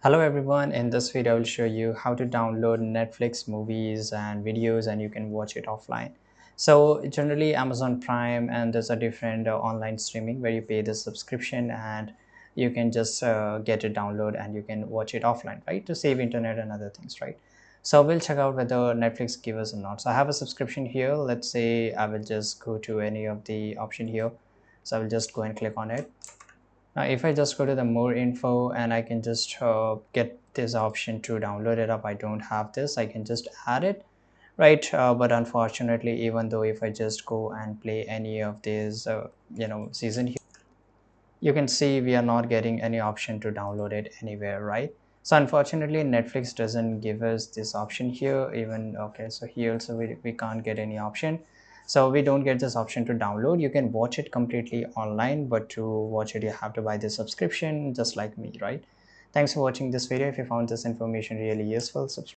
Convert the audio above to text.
Hello everyone, in this video I will show you how to download Netflix movies and videos and you can watch it offline. So generally Amazon Prime and there's a different online streaming where you pay the subscription and you can just get it download and you can watch it offline, right? To save internet and other things, right? So we'll check out whether Netflix give us or not. So I have a subscription here. Let's say I will just go to any of the option here. So I will just go and click on it. Now, if I just go to the more info and I can just get this option to download it up, I don't have this, I can just add it, right? But unfortunately, even though if I just go and play any of these, season here, you can see we are not getting any option to download it anywhere, right? So unfortunately, Netflix doesn't give us this option here. Even okay, so here also we can't get any option. So we don't get this option to download. You can watch it completely online, but to watch it, you have to buy the subscription, just like me, right? Thanks for watching this video. If you found this information really useful, subscribe.